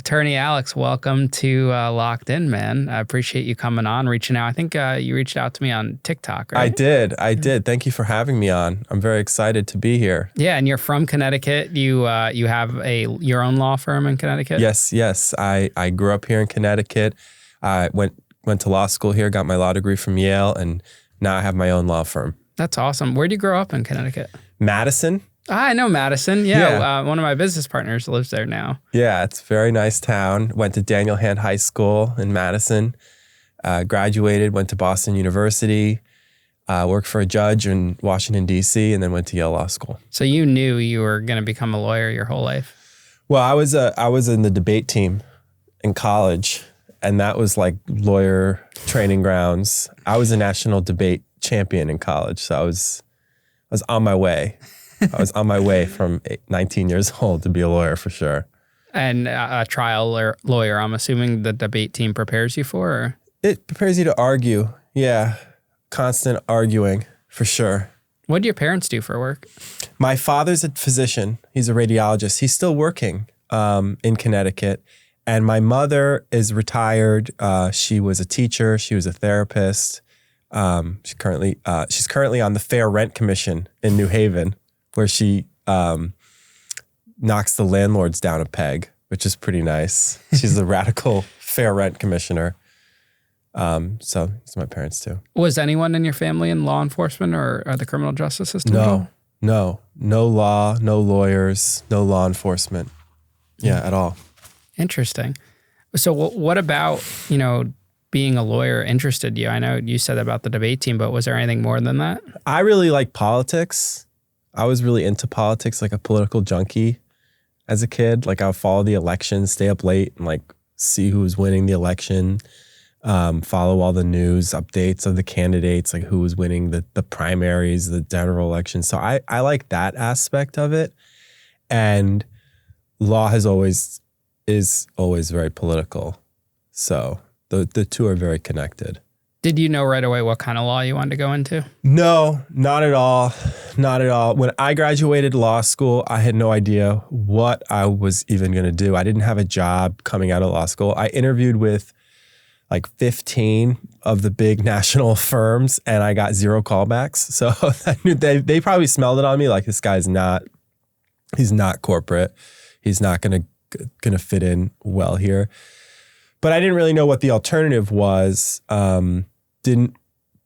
Attorney Alex, welcome to Locked In, man. I appreciate you coming on, reaching out. I think you reached out to me on TikTok, right? I did. Thank you for having me on. I'm very excited to be here. Yeah, and you're from Connecticut. You have your own law firm in Connecticut? Yes. I grew up here in Connecticut. I went to law school here, got my law degree from Yale, and now I have my own law firm. That's awesome. Where did you grow up in Connecticut? Madison. I know Madison. Yeah. One of my business partners lives there now. Yeah, it's a very nice town. Went to Daniel Hand High School in Madison. Graduated, went to Boston University. Worked for a judge in Washington, D.C., and then went to Yale Law School. So you knew you were going to become a lawyer your whole life? Well, I was in the debate team in college, and that was like lawyer training grounds. I was a national debate champion in college, so I was on my way. I was on my way from 19 years old to be a lawyer for sure. And a trial lawyer, I'm assuming the debate team prepares you for? Or? It prepares you to argue. Yeah. Constant arguing for sure. What do your parents do for work? My father's a physician. He's a radiologist. He's still working in Connecticut. And my mother is retired. She was a teacher. She was a therapist. She's currently on the Fair Rent Commission in New Haven, where she knocks the landlords down a peg, which is pretty nice. She's the radical fair rent commissioner. So it's my parents too. Was anyone in your family in law enforcement or the criminal justice system? No law, no lawyers, no law enforcement. Yeah, at all. Interesting. So what about, being a lawyer interested you? I know you said about the debate team, but was there anything more than that? I really like politics. I was really into politics, like a political junkie as a kid. Like I would follow the elections, stay up late and like see who was winning the election, follow all the news updates of the candidates, like who was winning the primaries, the general election. So I like that aspect of it. And law is always very political. So the two are very connected. Did you know right away what kind of law you wanted to go into? No, not at all. Not at all. When I graduated law school, I had no idea what I was even going to do. I didn't have a job coming out of law school. I interviewed with like 15 of the big national firms and I got 0 callbacks. So I knew they probably smelled it on me like this guy's he's not corporate. He's not going to fit in well here. But I didn't really know what the alternative was. Didn't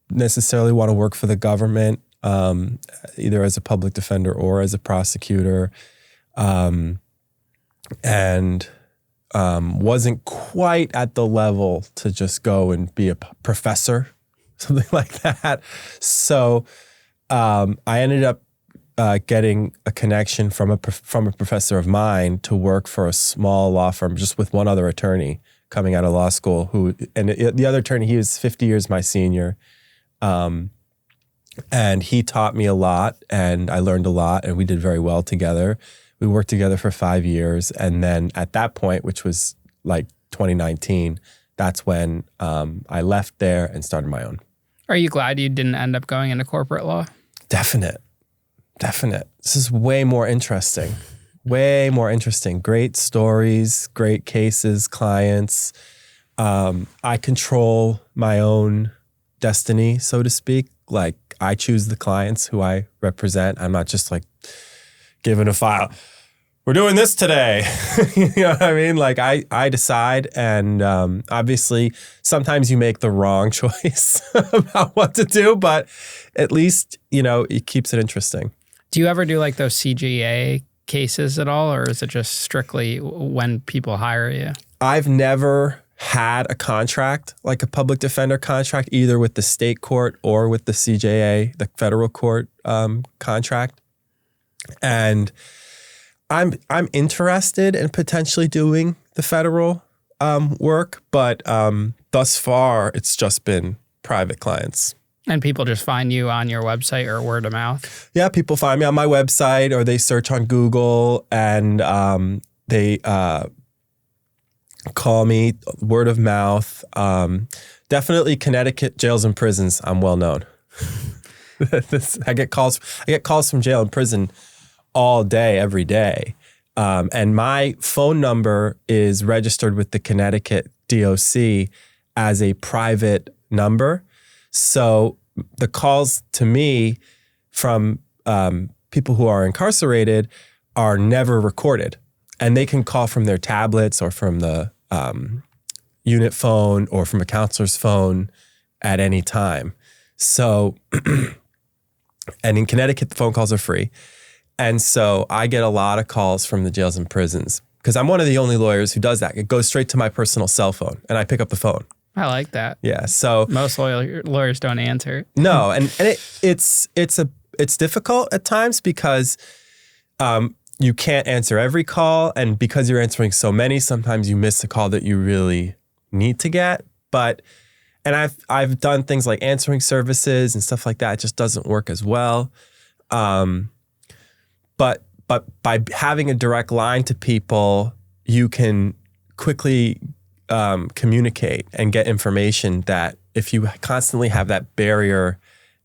necessarily want to work for the government, either as a public defender or as a prosecutor. And wasn't quite at the level to just go and be a professor, something like that. So I ended up getting a connection from a professor of mine to work for a small law firm just with one other attorney coming out of law school and the other attorney, he was 50 years my senior. And he taught me a lot and I learned a lot and we did very well together. We worked together for 5 years. And then at that point, which was like 2019, that's when I left there and started my own. Are you glad you didn't end up going into corporate law? Definite. This is way more interesting. Way more interesting. Great stories, great cases, clients. I control my own destiny, so to speak. Like I choose the clients who I represent. I'm not just like given a file. We're doing this today. You know what I mean? Like I decide and obviously sometimes you make the wrong choice about what to do, but at least, it keeps it interesting. Do you ever do like those CJA cases at all, or is it just strictly when people hire you? I've never had a contract, like a public defender contract, either with the state court or with the CJA, the federal court contract. And I'm interested in potentially doing the federal work, but thus far it's just been private clients. And people just find you on your website or word of mouth? Yeah, people find me on my website or they search on Google and they call me word of mouth. Definitely Connecticut jails and prisons. I'm well known. I get calls from jail and prison all day, every day. And my phone number is registered with the Connecticut DOC as a private number. So the calls to me from people who are incarcerated are never recorded. And they can call from their tablets or from the unit phone or from a counselor's phone at any time. So, and in Connecticut, the phone calls are free. And so I get a lot of calls from the jails and prisons because I'm one of the only lawyers who does that. It goes straight to my personal cell phone and I pick up the phone. I like that. Yeah. So most lawyers don't answer. No. And it's difficult at times because you can't answer every call. And because you're answering so many, sometimes you miss a call that you really need to get. And I've done things like answering services and stuff like that. It just doesn't work as well. But by having a direct line to people, you can quickly communicate and get information that if you constantly have that barrier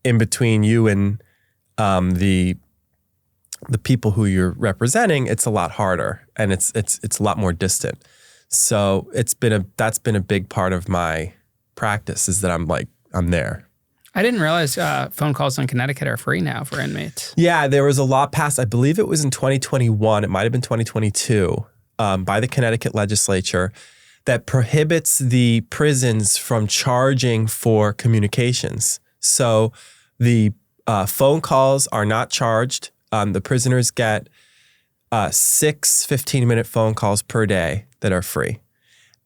in between you and the people who you're representing, it's a lot harder and it's a lot more distant. So that's been a big part of my practice is that I'm there. I didn't realize phone calls in Connecticut are free now for inmates. Yeah, there was a law passed, I believe it was in 2021, it might have been 2022, by the Connecticut legislature that prohibits the prisons from charging for communications. So the phone calls are not charged. The prisoners get 6 15-minute phone calls per day that are free.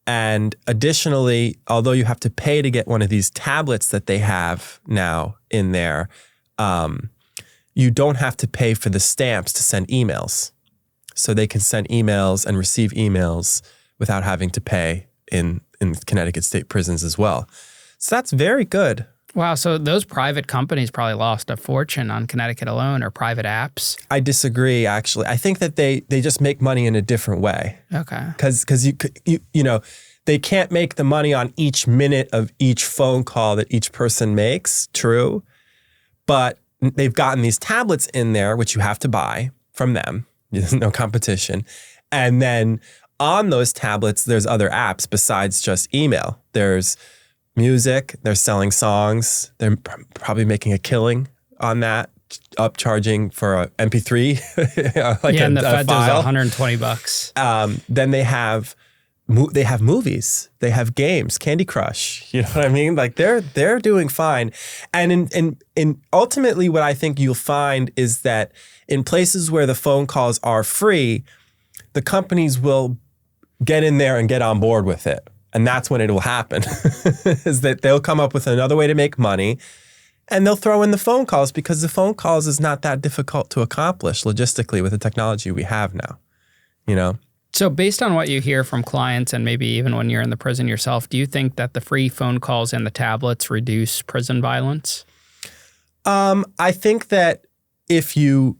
And additionally, although you have to pay to get one of these tablets that they have now in there, you don't have to pay for the stamps to send emails. So they can send emails and receive emails without having to pay in Connecticut state prisons as well. So that's very good. Wow. So those private companies probably lost a fortune on Connecticut alone, or private apps. I disagree, actually. I think that they just make money in a different way. Okay. Because you know, they can't make the money on each minute of each phone call that each person makes, true. But they've gotten these tablets in there, which you have to buy from them. There's no competition. And then on those tablets, there's other apps besides just email. There's music, they're selling songs, they're probably making a killing on that, upcharging for an MP3, like and the a fed does file. $120. Then they have movies, they have games, Candy Crush. You know what I mean? Like they're doing fine. And in ultimately, what I think you'll find is that in places where the phone calls are free, the companies will get in there and get on board with it. And that's when it will happen, is that they'll come up with another way to make money and they'll throw in the phone calls because the phone calls is not that difficult to accomplish logistically with the technology we have now, you know? So based on what you hear from clients and maybe even when you're in the prison yourself, do you think that the free phone calls and the tablets reduce prison violence? I think that if you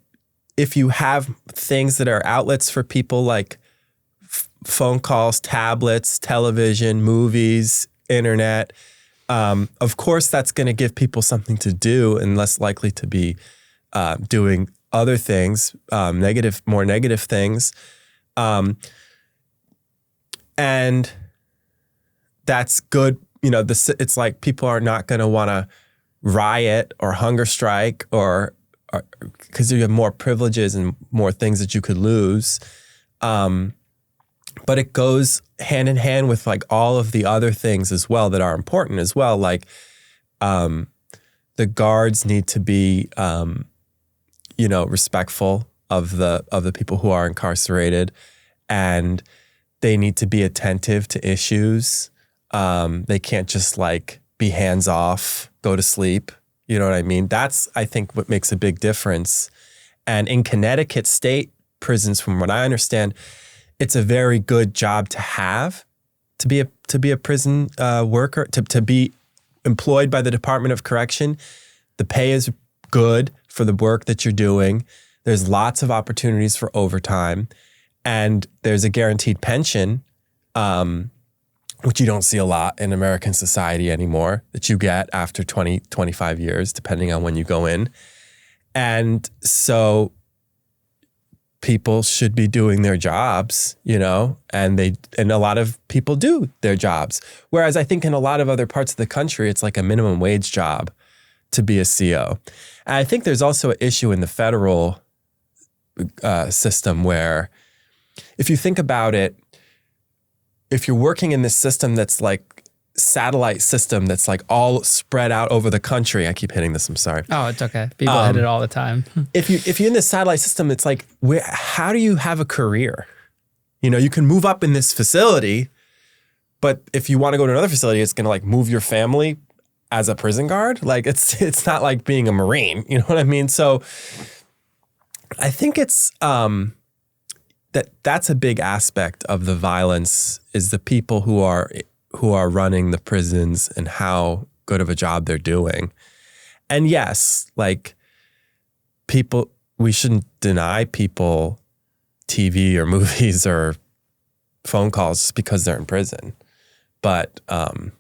have things that are outlets for people like phone calls, tablets, television, movies, internet. Of course, that's going to give people something to do and less likely to be doing other things, more negative things. And that's good. You know, it's like people are not going to want to riot or hunger strike or because you have more privileges and more things that you could lose. But it goes hand in hand with like all of the other things as well that are important as well. Like the guards need to be, respectful of the people who are incarcerated, and they need to be attentive to issues. They can't just like be hands off, go to sleep. You know what I mean? That's, I think, what makes a big difference. And in Connecticut state prisons, from what I understand, it's a very good job to have, to be a prison worker, to be employed by the Department of Correction. The pay is good for the work that you're doing. There's lots of opportunities for overtime, and there's a guaranteed pension, which you don't see a lot in American society anymore, that you get after 20, 25 years, depending on when you go in. And so people should be doing their jobs, and a lot of people do their jobs. Whereas I think in a lot of other parts of the country, it's like a minimum wage job to be a CO. And I think there's also an issue in the federal system where, if you think about it, if you're working in this system that's like satellite system that's like all spread out over the country. I keep hitting this, I'm sorry. Oh, it's okay. People hit it all the time. If you're in this satellite system, it's like, how do you have a career? You can move up in this facility, but if you want to go to another facility, it's going to like move your family as a prison guard. Like it's not like being a Marine. You know what I mean? So I think it's that's a big aspect of the violence, is the people who are running the prisons and how good of a job they're doing. And yes, like we shouldn't deny people TV or movies or phone calls just because they're in prison. But it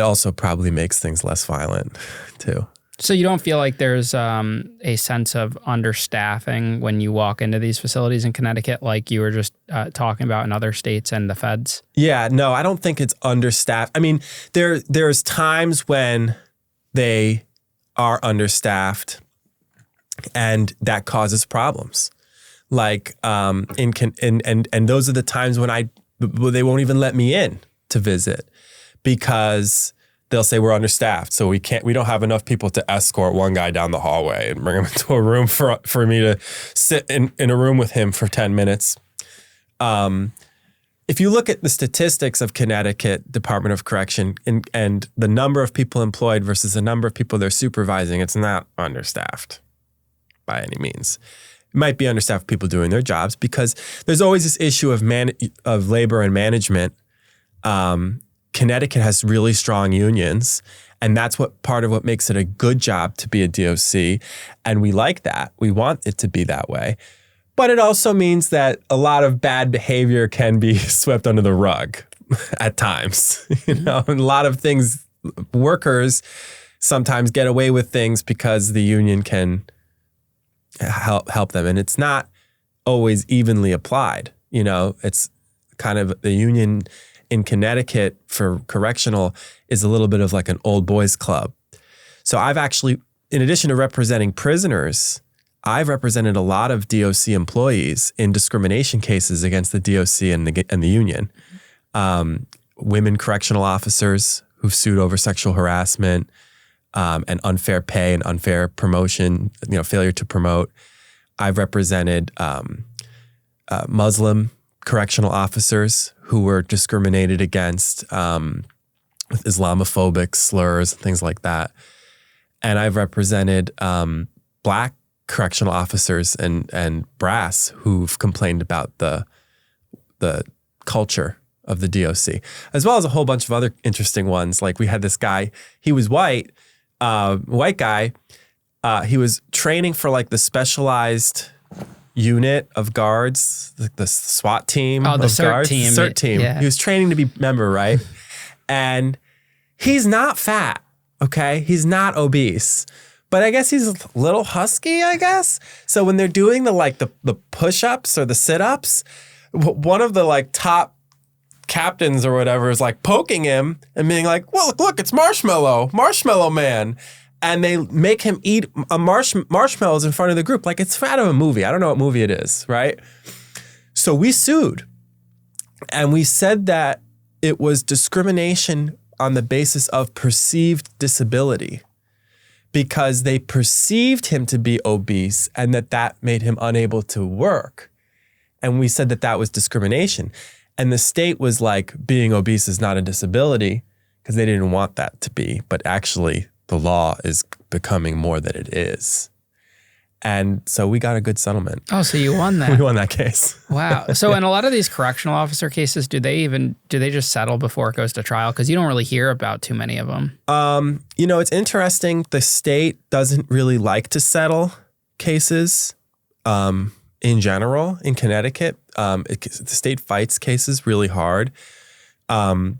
also probably makes things less violent too. So you don't feel like there's a sense of understaffing when you walk into these facilities in Connecticut, like you were just talking about in other states and the feds? Yeah, no, I don't think it's understaffed. I mean, there's times when they are understaffed, and that causes problems. Like, and those are the times when they won't even let me in to visit, because they'll say we're understaffed, so we don't have enough people to escort one guy down the hallway and bring him into a room for me to sit in a room with him for 10 minutes. If you look at the statistics of Connecticut Department of Correction and the number of people employed versus the number of people they're supervising, it's not understaffed by any means. It might be understaffed people doing their jobs, because there's always this issue of labor and management. Connecticut has really strong unions, and that's part of what makes it a good job to be a DOC. And we like that. We want it to be that way. But it also means that a lot of bad behavior can be swept under the rug at times. And a lot of things, workers sometimes get away with things because the union can help them. And it's not always evenly applied. It's kind of the union in Connecticut for correctional is a little bit of like an old boys club. So I've actually, in addition to representing prisoners, I've represented a lot of DOC employees in discrimination cases against the DOC and the union. Women correctional officers who've sued over sexual harassment and unfair pay and unfair promotion, failure to promote. I've represented Muslim correctional officers who were discriminated against with Islamophobic slurs and things like that. And I've represented Black correctional officers and brass who've complained about the culture of the DOC, as well as a whole bunch of other interesting ones. Like we had this guy, he was white guy. He was training for like the specialized unit of guards, the SWAT team. Oh, the CERT team. CERT team. Yeah. He was training to be member, right? And he's not fat, okay? He's not obese. But I guess he's a little husky, I guess. So when they're doing the push-ups or the sit-ups, one of the like top captains or whatever is like poking him and being like, well, look, it's Marshmallow Man. And they make him eat marshmallows in front of the group. Like it's out of a movie. I don't know what movie it is, right? So we sued. And we said that it was discrimination on the basis of perceived disability, because they perceived him to be obese and that made him unable to work. And we said that was discrimination. And the state was like, being obese is not a disability, because they didn't want that to be. But actually, the law is becoming more than it is. And so we got a good settlement. Oh, so you won that. We won that case. Wow. So in a lot of these correctional officer cases, do they just settle before it goes to trial? Because you don't really hear about too many of them. It's interesting. The state doesn't really like to settle cases in general in Connecticut. The state fights cases really hard. And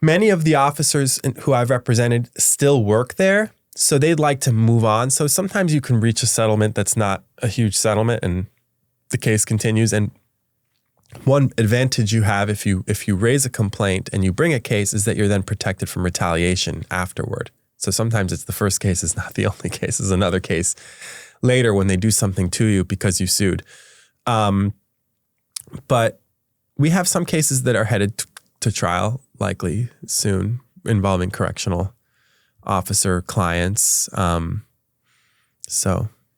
many of the officers who I've represented still work there. So they'd like to move on. So sometimes you can reach a settlement that's not a huge settlement and the case continues. And one advantage you have if you raise a complaint and you bring a case is that you're then protected from retaliation afterward. So sometimes it's the first case is not the only case, is another case later when they do something to you because you sued. But we have some cases that are headed to trial likely soon involving correctional officer clients.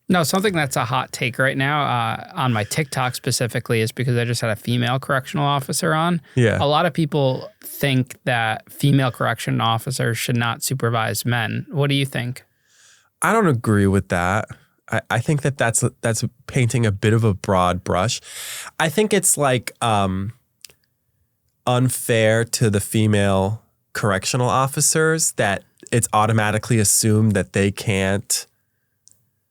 No, something that's a hot take right now on my TikTok specifically is because I just had a female correctional officer on. Yeah. A lot of people think that female correction officers should not supervise men. What do you think? I don't agree with that. I think that's painting a bit of a broad brush. I think it's like unfair to the female correctional officers that it's automatically assumed that they can't.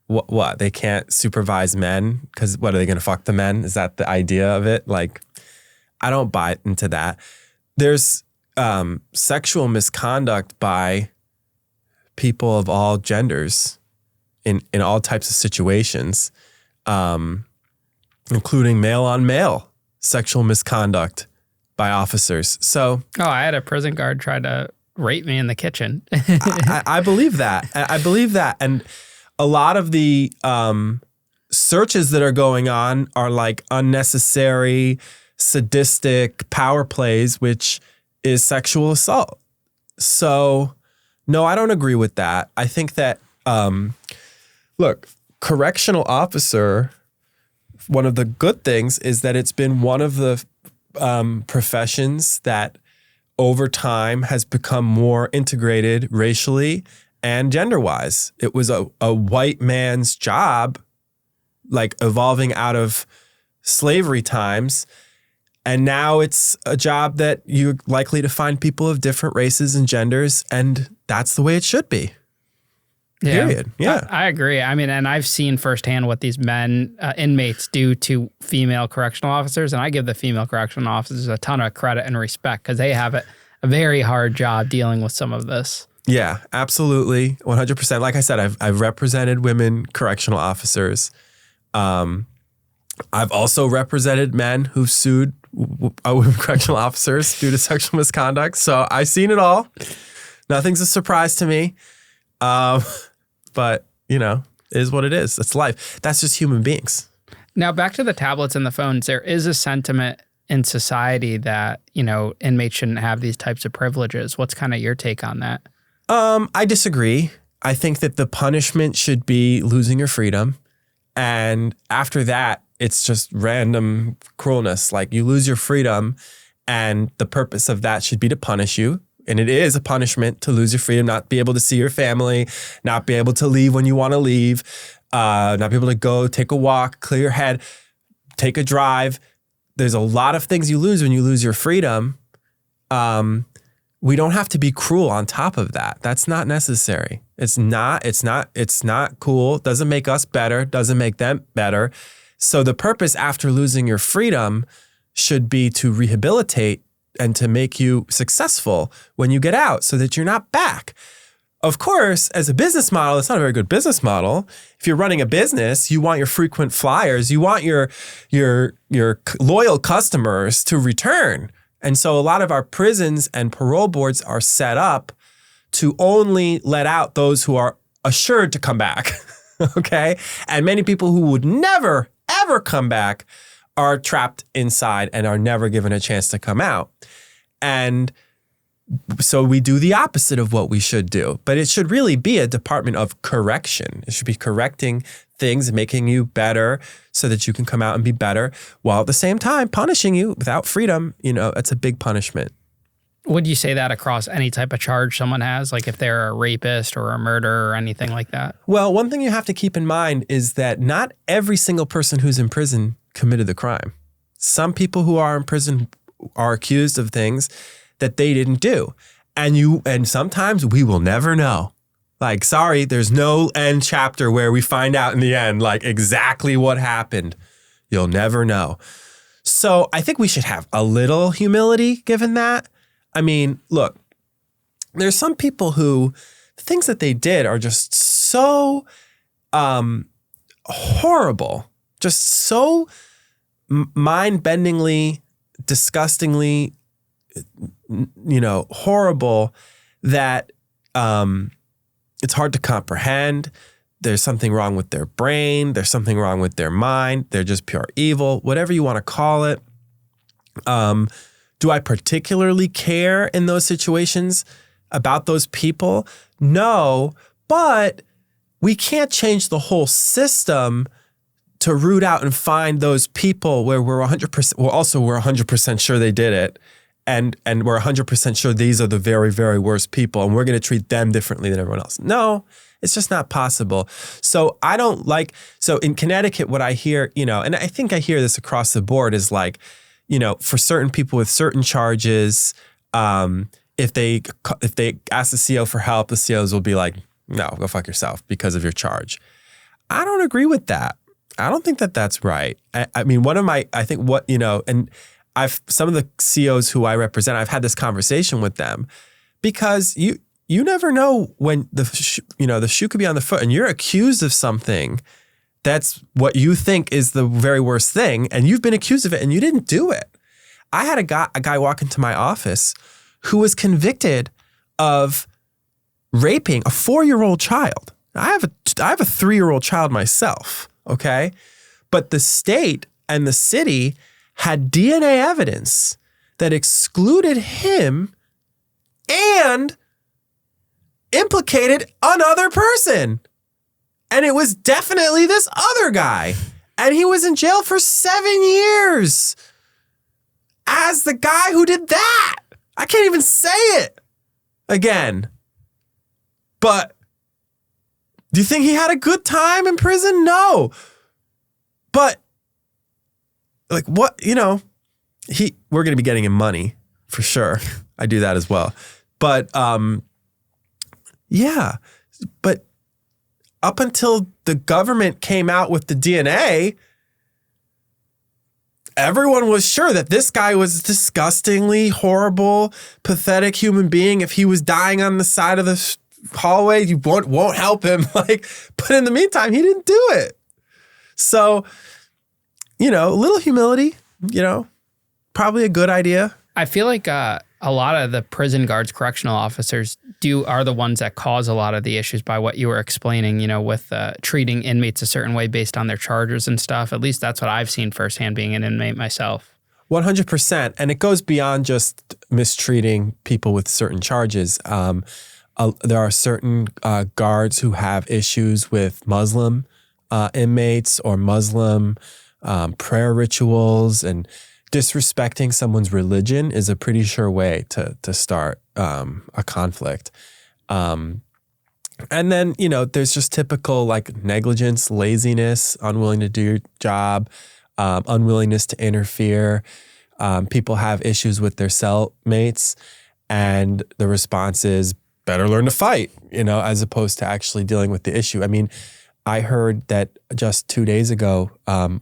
What? They can't supervise men because what, are they going to fuck the men? Is that the idea of it? Like, I don't buy into that. There's sexual misconduct by people of all genders in all types of situations, including male on male sexual misconduct by officers. So, I had a prison guard try to rape me in the kitchen. I believe that. I believe that. And a lot of the searches that are going on are like unnecessary, sadistic power plays, which is sexual assault. So, no, I don't agree with that. I think that, look, correctional officer, one of the good things is that it's been one of the professions that over time has become more integrated racially and gender-wise. It was a white man's job, like evolving out of slavery times. And now it's a job that you're likely to find people of different races and genders. And that's the way it should be. Period. Yeah. I agree. I mean, and I've seen firsthand what these men, inmates do to female correctional officers. And I give the female correctional officers a ton of credit and respect because they have a very hard job dealing with some of this. Yeah, absolutely. 100%. Like I said, I've represented women correctional officers. I've also represented men who've sued women correctional officers due to sexual misconduct. So I've seen it all. Nothing's a surprise to me. But, you know, it is what it is. It's life. That's just human beings. Now, back to the tablets and the phones, there is a sentiment in society that, you know, inmates shouldn't have these types of privileges. What's kind of your take on that? I disagree. I think that the punishment should be losing your freedom. And after that, it's just random cruelness. Like you lose your freedom and the purpose of that should be to punish you. And it is a punishment to lose your freedom, not be able to see your family, not be able to leave when you want to leave, not be able to go take a walk, clear your head, take a drive. There's a lot of things you lose when you lose your freedom. We don't have to be cruel on top of that. That's not necessary. It's not cool. Doesn't make us better. Doesn't make them better. So the purpose after losing your freedom should be to rehabilitate and to make you successful when you get out so that you're not back. Of course, as a business model, it's not a very good business model. If you're running a business, you want your frequent flyers, you want your loyal customers to return. And so a lot of our prisons and parole boards are set up to only let out those who are assured to come back, okay? And many people who would never, ever come back are trapped inside and are never given a chance to come out. And so we do the opposite of what we should do. But it should really be a department of correction. It should be correcting things, making you better so that you can come out and be better, while at the same time punishing you without freedom. You know, it's a big punishment. Would you say that across any type of charge someone has, like if they're a rapist or a murderer or anything like that? Well, one thing you have to keep in mind is that not every single person who's in prison committed the crime. Some people who are in prison are accused of things that they didn't do. And sometimes we will never know. Like, sorry, there's no end chapter where we find out in the end, like exactly what happened. You'll never know. So I think we should have a little humility given that. I mean, look, there's some people who the things that they did are just so horrible, just so mind-bendingly, disgustingly, horrible that it's hard to comprehend. There's something wrong with their brain. There's something wrong with their mind. They're just pure evil, whatever you want to call it. Do I particularly care in those situations about those people? No, but we can't change the whole system to root out and find those people where we're 100%, we're 100% sure they did it. And we're 100% sure these are the very, very worst people and we're going to treat them differently than everyone else. No, it's just not possible. So so in Connecticut, what I hear, and I think I hear this across the board is like, for certain people with certain charges, if they ask the CO for help, the COs will be like, no, go fuck yourself because of your charge. I don't agree with that. I don't think that that's right. I mean, some of the COs who I represent, I've had this conversation with them because you never know when the shoe could be on the foot and you're accused of something that's what you think is the very worst thing and you've been accused of it and you didn't do it. I had a guy walk into my office who was convicted of raping a 4-year-old child. I have a 3-year-old child myself, okay? But the state and the city had DNA evidence that excluded him and implicated another person. And it was definitely this other guy. And he was in jail for 7 years as the guy who did that. I can't even say it again. But do you think he had a good time in prison? No. But like what, we're going to be getting him money for sure. I do that as well. But yeah, but up until the government came out with the DNA, everyone was sure that this guy was a disgustingly horrible, pathetic human being. If he was dying on the side of the hallway, you won't help him. But in the meantime, he didn't do it. So, a little humility, probably a good idea. I feel like a lot of the prison guards, correctional officers are the ones that cause a lot of the issues by what you were explaining, with treating inmates a certain way based on their charges and stuff. At least that's what I've seen firsthand being an inmate myself. 100%. And it goes beyond just mistreating people with certain charges. There are certain guards who have issues with Muslim inmates or Muslim prayer rituals, and disrespecting someone's religion is a pretty sure way to start a conflict. And then, there's just typical negligence, laziness, unwilling to do your job, unwillingness to interfere. People have issues with their cellmates, and the response is better learn to fight, as opposed to actually dealing with the issue. I mean, I heard that just 2 days ago, a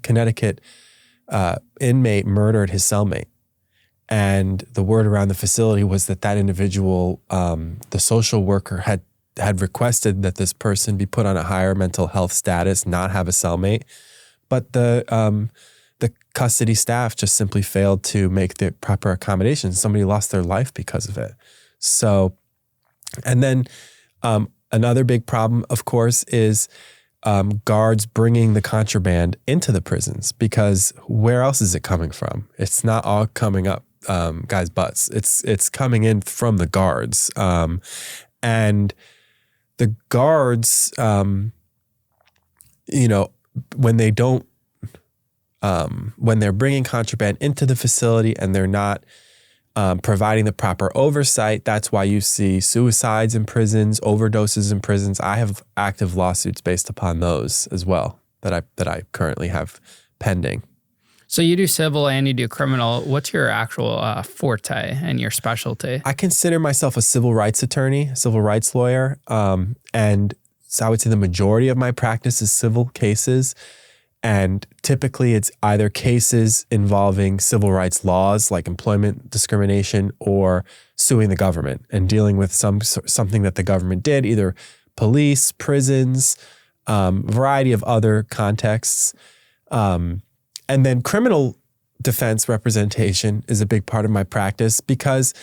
Connecticut inmate murdered his cellmate. And the word around the facility was that individual, the social worker had requested that this person be put on a higher mental health status, not have a cellmate. But the custody staff just simply failed to make the proper accommodations. Somebody lost their life because of it. So, and then another big problem, of course, is guards bringing the contraband into the prisons, because where else is it coming from? It's not all coming up guys' butts. It's coming in from the guards. And the guards, when they're bringing contraband into the facility and they're not providing the proper oversight, that's why you see suicides in prisons, overdoses in prisons. I have active lawsuits based upon those as well that I currently have pending. So you do civil and you do criminal. What's your actual forte and your specialty? I consider myself a civil rights attorney, civil rights lawyer. And so I would say the majority of my practice is civil cases. And typically it's either cases involving civil rights laws like employment discrimination or suing the government and dealing with something that the government did, either police, prisons, variety of other contexts. And then criminal defense representation is a big part of my practice because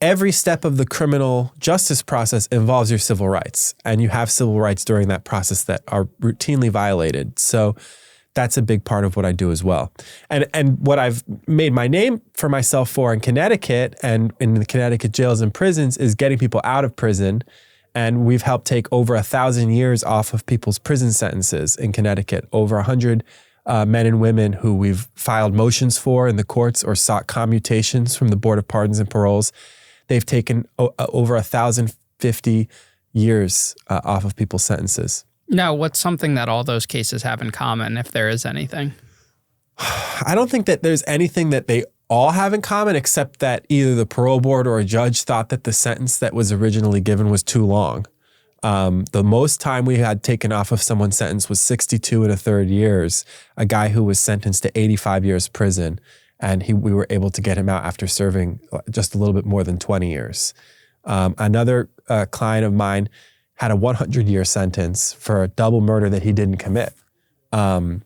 every step of the criminal justice process involves your civil rights, and you have civil rights during that process that are routinely violated. So that's a big part of what I do as well. And what I've made my name for myself for in Connecticut and in the Connecticut jails and prisons is getting people out of prison. And we've helped take over 1,000 years off of people's prison sentences in Connecticut, over 100 men and women who we've filed motions for in the courts or sought commutations from the Board of Pardons and Paroles. They've taken over 1,050 years off of people's sentences. Now, what's something that all those cases have in common, if there is anything? I don't think that there's anything that they all have in common, except that either the parole board or a judge thought that the sentence that was originally given was too long. The most time we had taken off of someone's sentence was 62 1/3 years, a guy who was sentenced to 85 years prison. And we were able to get him out after serving just a little bit more than 20 years. Another client of mine had a 100-year sentence for a double murder that he didn't commit. And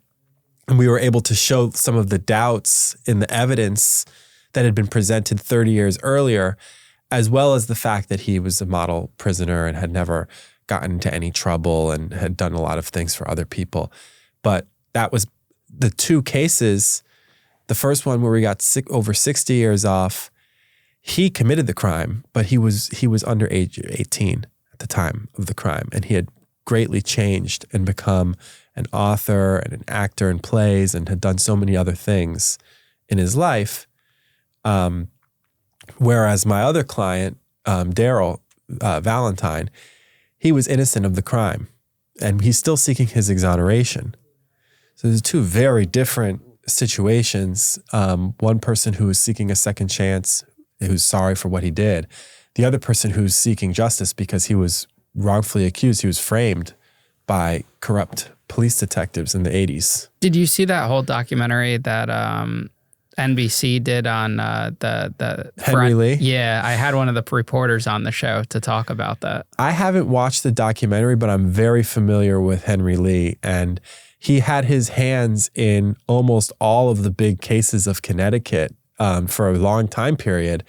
we were able to show some of the doubts in the evidence that had been presented 30 years earlier, as well as the fact that he was a model prisoner and had never gotten into any trouble and had done a lot of things for other people. But that was the two cases. The first one where we got over 60 years off, he committed the crime, but he was under age 18 at the time of the crime, and he had greatly changed and become an author and an actor in plays and had done so many other things in his life. Whereas my other client, Daryl Valentine, he was innocent of the crime, and he's still seeking his exoneration. So there's two very different situations. One person who is seeking a second chance, who's sorry for what he did. The other person who's seeking justice because he was wrongfully accused. He was framed by corrupt police detectives in the 80s. Did you see that whole documentary that NBC did on the Henry Lee? Yeah, I had one of the reporters on the show to talk about that. I haven't watched the documentary, but I'm very familiar with Henry Lee, and he had his hands in almost all of the big cases of Connecticut for a long time period.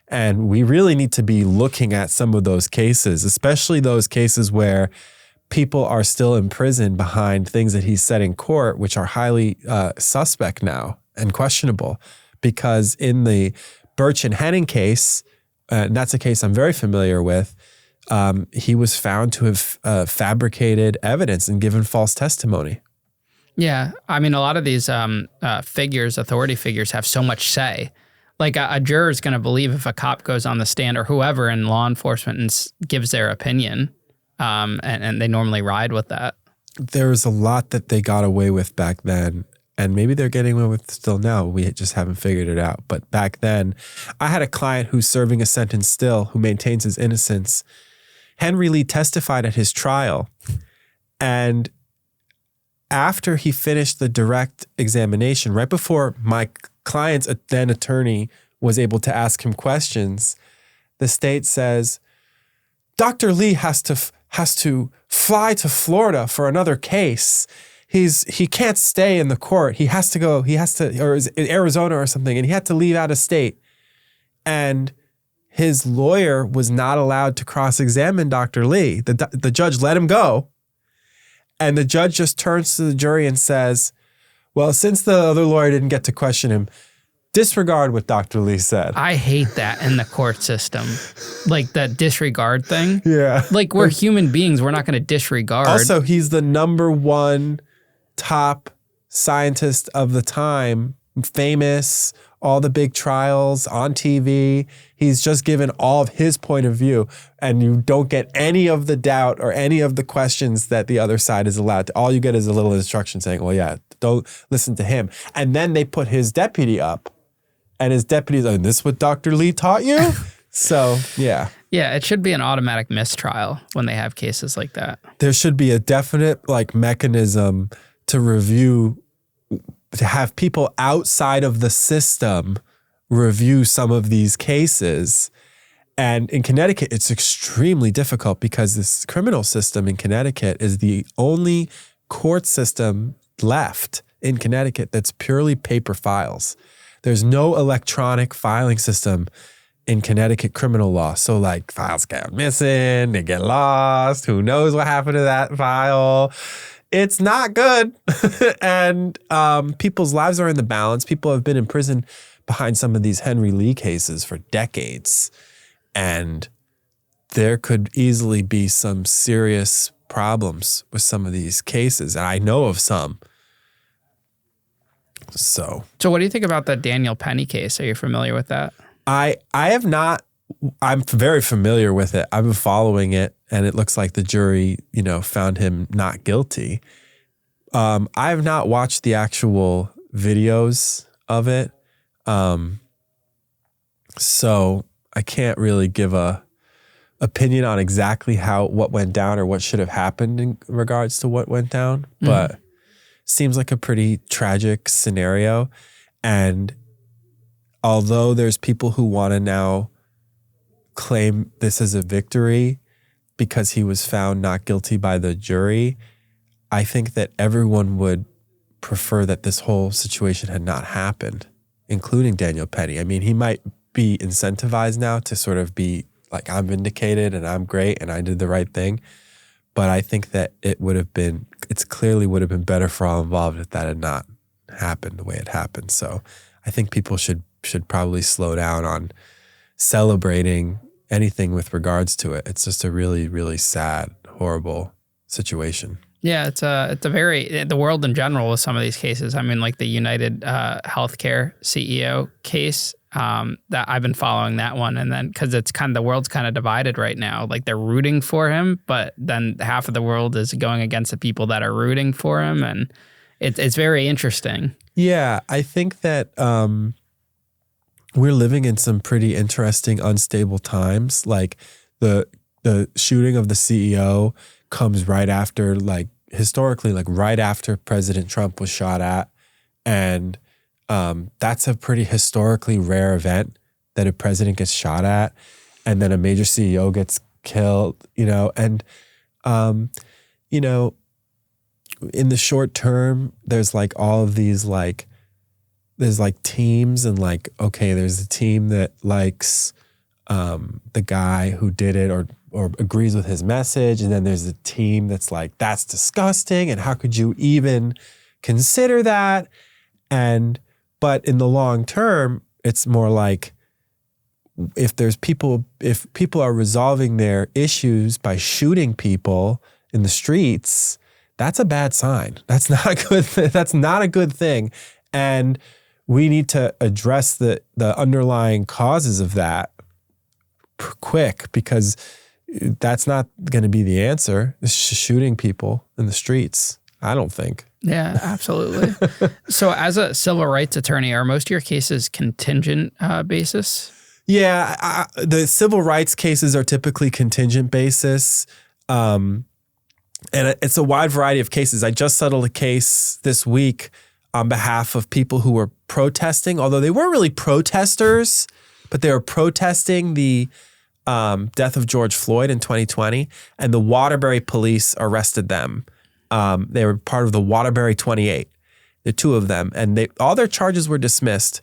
And we really need to be looking at some of those cases, especially those cases where people are still in prison behind things that he said in court, which are highly suspect now and questionable. Because in the Birch and Henning case, and that's a case I'm very familiar with, he was found to have fabricated evidence and given false testimony. Yeah. I mean, a lot of these authority figures have so much say. Like a juror is going to believe if a cop goes on the stand or whoever in law enforcement and gives their opinion, and they normally ride with that. There was a lot that they got away with back then, and maybe they're getting away with still now. We just haven't figured it out. But back then, I had a client who's serving a sentence still, who maintains his innocence. Henry Lee testified at his trial, and after he finished the direct examination, right before my client's then attorney was able to ask him questions, the state says, Dr. Lee has to fly to Florida for another case. He can't stay in the court. He has to go, or is it Arizona or something, and he had to leave out of state. And his lawyer was not allowed to cross-examine Dr. Lee. The judge let him go. And the judge just turns to the jury and says, well, since the other lawyer didn't get to question him, disregard what Dr. Lee said. I hate that in the court system. Like that disregard thing. Yeah. Like we're human beings. We're not going to disregard. Also, he's the #1 top scientist of the time, famous, all the big trials on TV. He's just given all of his point of view, and you don't get any of the doubt or any of the questions that the other side is allowed to. All you get is a little instruction saying, well, yeah, don't listen to him. And then they put his deputy up, and his deputy's like, this is what Dr. Lee taught you? So, yeah. Yeah, it should be an automatic mistrial when they have cases like that. There should be a definite mechanism to review, to have people outside of the system review some of these cases And in Connecticut, it's extremely difficult because this criminal system in Connecticut is the only court system left in Connecticut that's purely paper files. There's no electronic filing system in Connecticut criminal law. So like files get missing, they get lost. Who knows what happened to that file? It's not good. And people's lives are in the balance. People have been in prison behind some of these Henry Lee cases for decades. And there could easily be some serious problems with some of these cases. And I know of some. So what do you think about the Daniel Penny case? Are you familiar with that? I have not. I'm very familiar with it. I've been following it, and it looks like the jury, found him not guilty. I have not watched the actual videos of it. So I can't really give a opinion on exactly what went down or what should have happened in regards to what went down, but seems like a pretty tragic scenario. And although there's people who want to now claim this as a victory because he was found not guilty by the jury, I think that everyone would prefer that this whole situation had not happened, including Daniel Penny. I mean, he might be incentivized now to sort of be like, I'm vindicated and I'm great and I did the right thing. But I think that it clearly would have been better for all involved if that had not happened the way it happened. So I think people should probably slow down on celebrating anything with regards to it. It's just a really, really sad, horrible situation. Yeah, it's the world in general with some of these cases. I mean, like the United Healthcare CEO case, that I've been following that one. And then because it's the world's kind of divided right now. Like they're rooting for him, but then half of the world is going against the people that are rooting for him. And it's very interesting. Yeah, I think that we're living in some pretty interesting, unstable times. Like the shooting of the CEO comes right after, historically, right after President Trump was shot at. And that's a pretty historically rare event that a president gets shot at and then a major CEO gets killed, and, in the short term, there's all of these, there's teams and okay, there's a team that likes the guy who did it or agrees with his message. And then there's a team that's that's disgusting. And how could you even consider that? But in the long term, it's more if people are resolving their issues by shooting people in the streets, that's a bad sign. That's not a good that's not a good thing. And we need to address the underlying causes of that quick, because that's not going to be the answer. It's shooting people in the streets, I don't think. Yeah, absolutely. So as a civil rights attorney, are most of your cases contingent basis? Yeah, the civil rights cases are typically contingent basis. And it's a wide variety of cases. I just settled a case this week on behalf of people who were protesting, although they weren't really protesters, but they were protesting the death of George Floyd in 2020, and the Waterbury police arrested them. They were part of the Waterbury 28, the two of them, and all their charges were dismissed.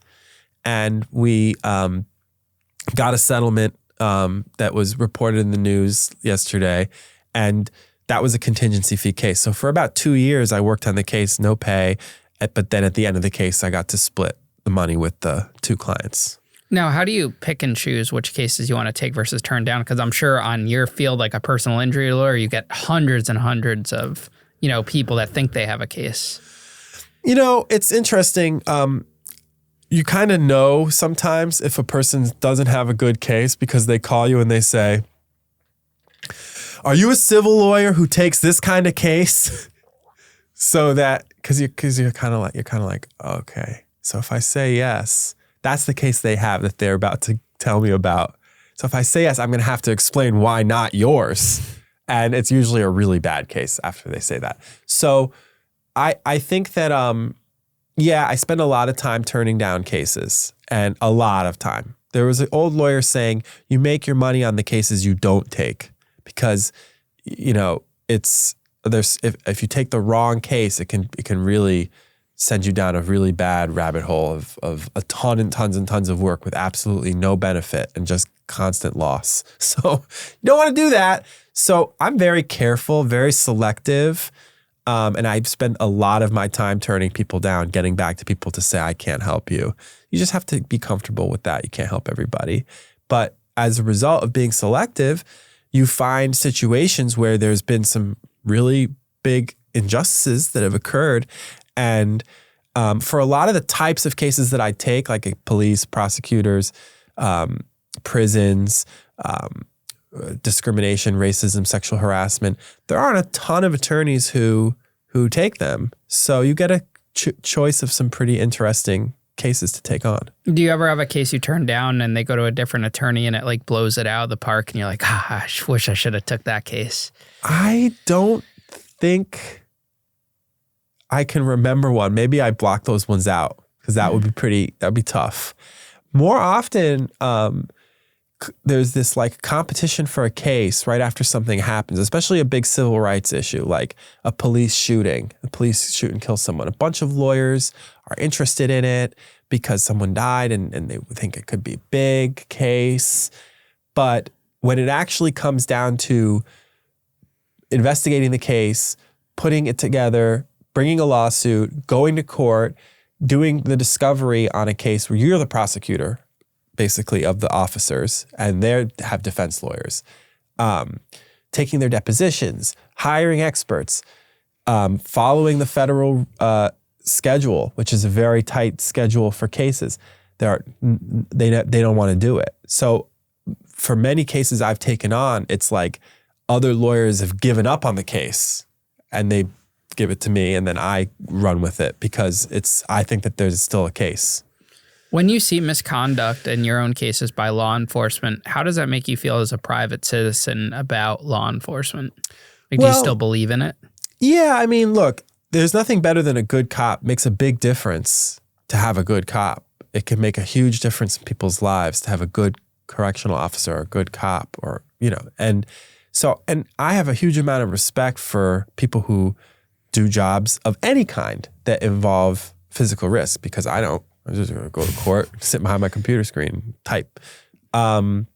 And we got a settlement that was reported in the news yesterday, and that was a contingency fee case. So for about 2 years, I worked on the case, no pay, but then at the end of the case, I got to split the money with the two clients. Now, how do you pick and choose which cases you want to take versus turn down? Because I'm sure on your field, like a personal injury lawyer, you get hundreds and hundreds of, people that think they have a case. It's interesting. You kind of know sometimes if a person doesn't have a good case because they call you and they say, "Are you a civil lawyer who takes this kind of case?" So that because you're kind of like, okay. So if I say yes, that's the case they have that they're about to tell me about. So if I say yes, I'm going to have to explain why not yours. And it's usually a really bad case after they say that. So I think that, I spend a lot of time turning down cases, and a lot of time. There was an old lawyer saying, you make your money on the cases you don't take, because, if you take the wrong case, it can really send you down a really bad rabbit hole of a ton and tons and tons of work with absolutely no benefit and just constant loss. So you don't want to do that. So I'm very careful, very selective. And I've spent a lot of my time turning people down, getting back to people to say, I can't help you. You just have to be comfortable with that. You can't help everybody. But as a result of being selective, you find situations where there's been some really big injustices that have occurred. And for a lot of the types of cases that I take, like police, prosecutors, prisons, discrimination, racism, sexual harassment, there aren't a ton of attorneys who take them. So you get a choice of some pretty interesting cases to take on. Do you ever have a case you turn down and they go to a different attorney and it like blows it out of the park and you're like, I wish I should have took that case? I don't think I can remember one. Maybe I blocked those ones out because that'd be tough. More often, there's this like competition for a case right after something happens, especially a big civil rights issue, like a police shooting. A police shoot and kill someone. A bunch of lawyers are interested in it because someone died and they think it could be a big case. But when it actually comes down to investigating the case, putting it together, bringing a lawsuit, going to court, doing the discovery on a case where you're the prosecutor, basically, of the officers, and they have defense lawyers, taking their depositions, hiring experts, following the federal schedule, which is a very tight schedule for cases. They don't want to do it. So for many cases I've taken on, it's like other lawyers have given up on the case and they give it to me and then I run with it because I think that there's still a case. When you see misconduct in your own cases by law enforcement, how does that make you feel as a private citizen about law enforcement? Like, do you still believe in it? Yeah, I mean, look, there's nothing better than a good cop. It makes a big difference to have a good cop. It can make a huge difference in people's lives to have a good correctional officer or a good cop and I have a huge amount of respect for people who do jobs of any kind that involve physical risk because I don't. I'm just going to go to court, sit behind my computer screen, type. And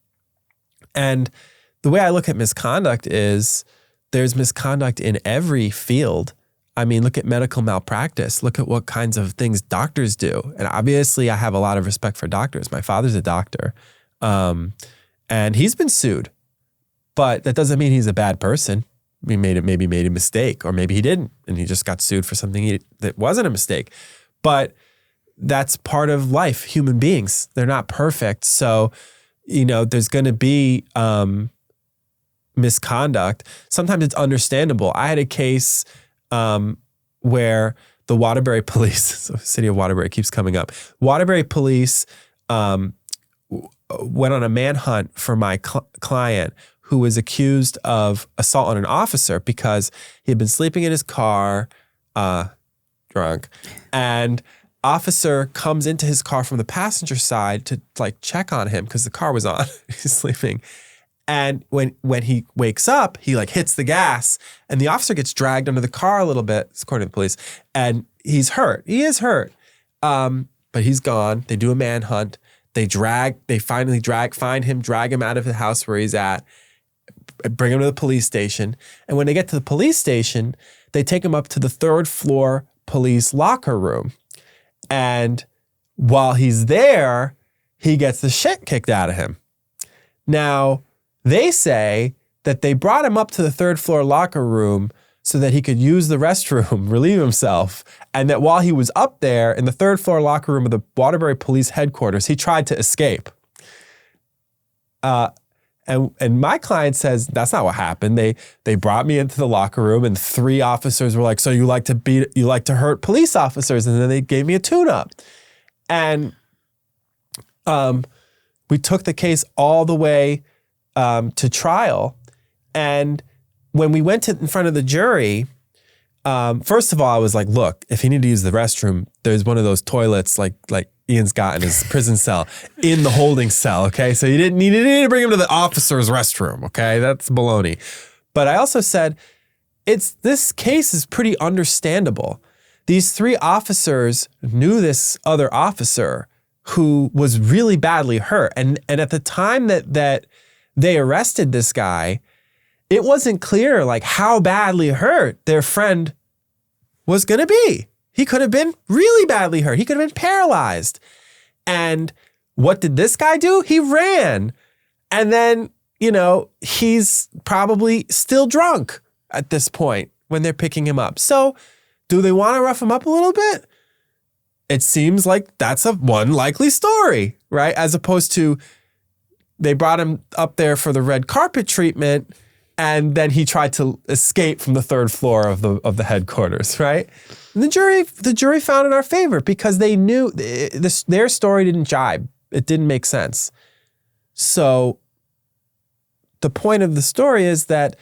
the way I look at misconduct is there's misconduct in every field. I mean, look at medical malpractice. Look at what kinds of things doctors do. And obviously, I have a lot of respect for doctors. My father's a doctor, and he's been sued. But that doesn't mean he's a bad person. He maybe made a mistake, or maybe he didn't, and he just got sued for something that wasn't a mistake. But that's part of life, human beings. They're not perfect. So, there's going to be misconduct. Sometimes it's understandable. I had a case where the Waterbury police, so the city of Waterbury keeps coming up. Waterbury police went on a manhunt for my client who was accused of assault on an officer because he had been sleeping in his car, drunk, and officer comes into his car from the passenger side to like check on him because the car was on. He's sleeping. And when he wakes up, he like hits the gas and the officer gets dragged under the car a little bit, according to the police, and he's hurt. He is hurt. But he's gone. They do a manhunt. They finally find him, drag him out of the house where he's at, bring him to the police station. And when they get to the police station, they take him up to the 3rd floor police locker room. And while he's there, he gets the shit kicked out of him. Now, they say that they brought him up to the 3rd floor locker room so that he could use the restroom, relieve himself, and that while he was up there in the 3rd floor locker room of the Waterbury Police Headquarters, he tried to escape. And my client says that's not what happened. They brought me into the locker room and 3 officers were like, so you like to hurt police officers, and then they gave me a tune-up. And we took the case all the way to trial. And when we went in front of the jury, first of all, I was like, look, if you need to use the restroom, there's one of those toilets like Ian's got in his prison cell in the holding cell. Okay. So you didn't need to bring him to the officer's restroom. Okay. That's baloney. But I also said, this case is pretty understandable. These 3 officers knew this other officer who was really badly hurt. And at the time that they arrested this guy, it wasn't clear like how badly hurt their friend was going to be. He could have been really badly hurt. He could have been paralyzed. And what did this guy do? He ran. And then, he's probably still drunk at this point when they're picking him up. So do they want to rough him up a little bit? It seems like that's one likely story, right? As opposed to they brought him up there for the red carpet treatment and then he tried to escape from the 3rd floor of the headquarters, right? And the jury found in our favor because they knew their story didn't jibe. It didn't make sense. So the point of the story is that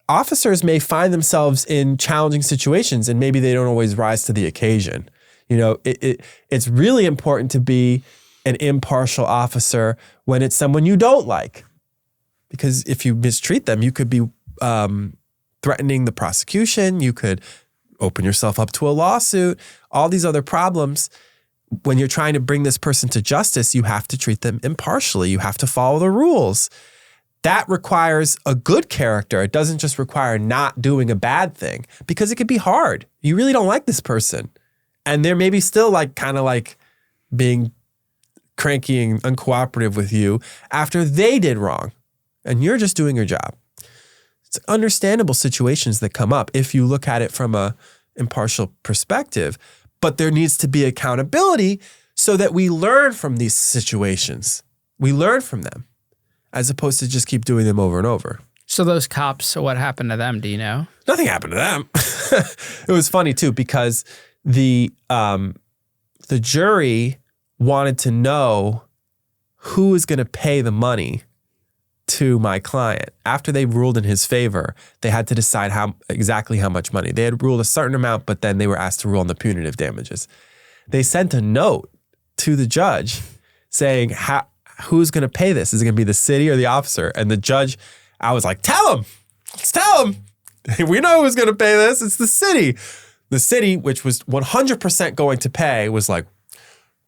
officers may find themselves in challenging situations and maybe they don't always rise to the occasion. It's really important to be an impartial officer when it's someone you don't like. Because if you mistreat them, you could be threatening the prosecution. You could open yourself up to a lawsuit, all these other problems. When you're trying to bring this person to justice, you have to treat them impartially. You have to follow the rules. That requires a good character. It doesn't just require not doing a bad thing because it could be hard. You really don't like this person. And they're maybe still kind of being cranky and uncooperative with you after they did wrong. And you're just doing your job. It's understandable situations that come up if you look at it from a impartial perspective, but there needs to be accountability so that we learn from these situations. We learn from them as opposed to just keep doing them over and over. So those cops, so what happened to them? Do you know? Nothing happened to them. It was funny too, because the jury wanted to know who was going to pay the money to my client. After they ruled in his favor, they had to decide exactly how much money. They had ruled a certain amount, but then they were asked to rule on the punitive damages. They sent a note to the judge saying, who's going to pay this? Is it going to be the city or the officer? And the judge, I was like, tell him. Let's tell him. We know who's going to pay this. It's the city. The city, which was 100% going to pay, was like,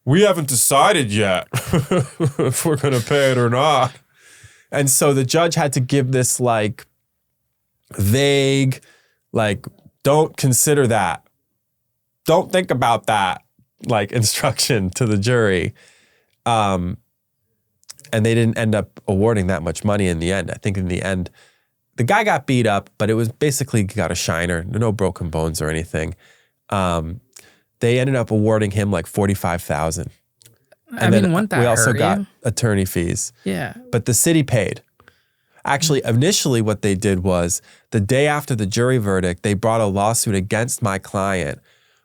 we haven't decided yet if we're going to pay it or not. And so the judge had to give this vague, don't consider that. Don't think about that, instruction to the jury. And they didn't end up awarding that much money in the end. I think in the end, the guy got beat up, but it was basically got a shiner, no broken bones or anything. They ended up awarding him $45,000. Wouldn't that we also hurt got you? Attorney fees. Yeah. But the city paid. Actually, initially what they did was the day after the jury verdict, they brought a lawsuit against my client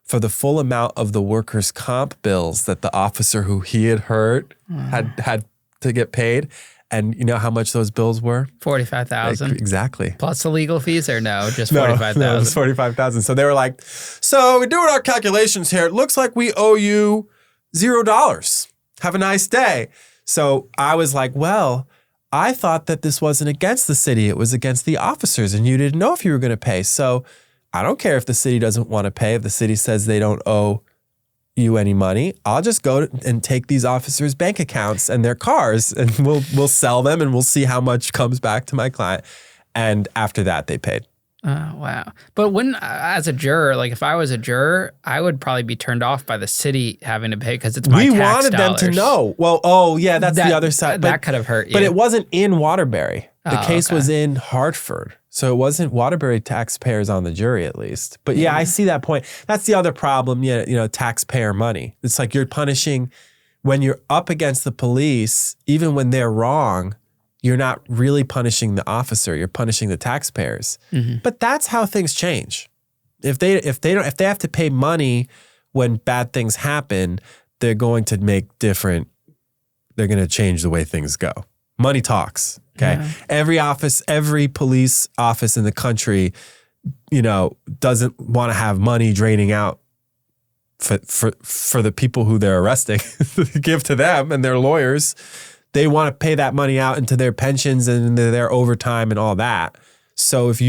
for the full amount of the workers' comp bills that the officer who he had hurt had to get paid. And you know how much those bills were? $45,000. Exactly. Plus the legal fees or no? Just $45,000? No, it was $45,000. So they were like, so we're doing our calculations here. It looks like we owe you $0. Have a nice day. So I was like, well, I thought that this wasn't against the city. It was against the officers, and you didn't know if you were going to pay. So I don't care if the city doesn't want to pay. If the city says they don't owe you any money, I'll just go and take these officers' bank accounts and their cars, and we'll sell them, and we'll see how much comes back to my client. And after that, they paid. Oh, wow. But when, as a juror, if I was a juror, I would probably be turned off by the city having to pay because it's my tax dollars. We wanted them to know. Well, that's the other side. That could have hurt you. But it wasn't in Waterbury. The case okay. was in Hartford. So it wasn't Waterbury taxpayers on the jury, at least. But yeah, I see that point. That's the other problem, taxpayer money. It's like you're punishing, when you're up against the police, even when they're wrong, you're not really punishing the officer, you're punishing the taxpayers. Mm-hmm. But that's how things change. If they have to pay money when bad things happen, they're going to they're going to change the way things go. Money talks. Okay. Yeah. Every police office in the country, doesn't want to have money draining out for the people who they're arresting, give to them and their lawyers. They want to pay that money out into their pensions and into their overtime and all that. So if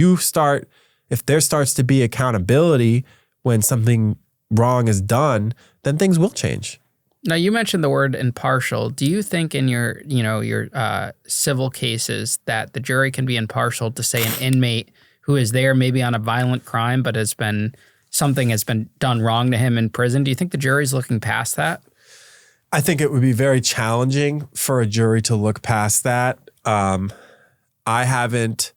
there starts to be accountability when something wrong is done, then things will change. Now, you mentioned the word impartial. Do you think in your civil cases that the jury can be impartial to say an inmate who is there maybe on a violent crime, but something has been done wrong to him in prison? Do you think the jury's looking past that? I think it would be very challenging for a jury to look past that. I haven't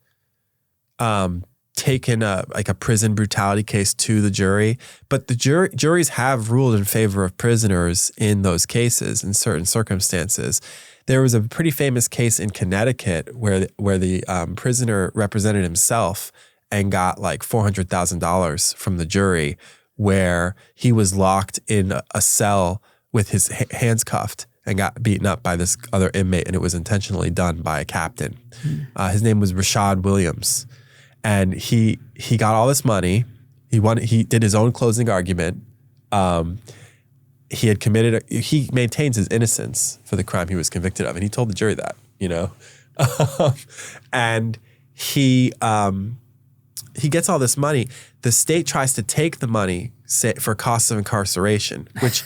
taken a prison brutality case to the jury, but the juries have ruled in favor of prisoners in those cases in certain circumstances. There was a pretty famous case in Connecticut where the prisoner represented himself and got like $400,000 from the jury, where he was locked in a cell with his hands cuffed and got beaten up by this other inmate, and it was intentionally done by a captain. His name was Rashad Williams, and he got all this money. He did his own closing argument. He maintains his innocence for the crime he was convicted of, and he told the jury that, and he gets all this money. The state tries to take the money for costs of incarceration, which.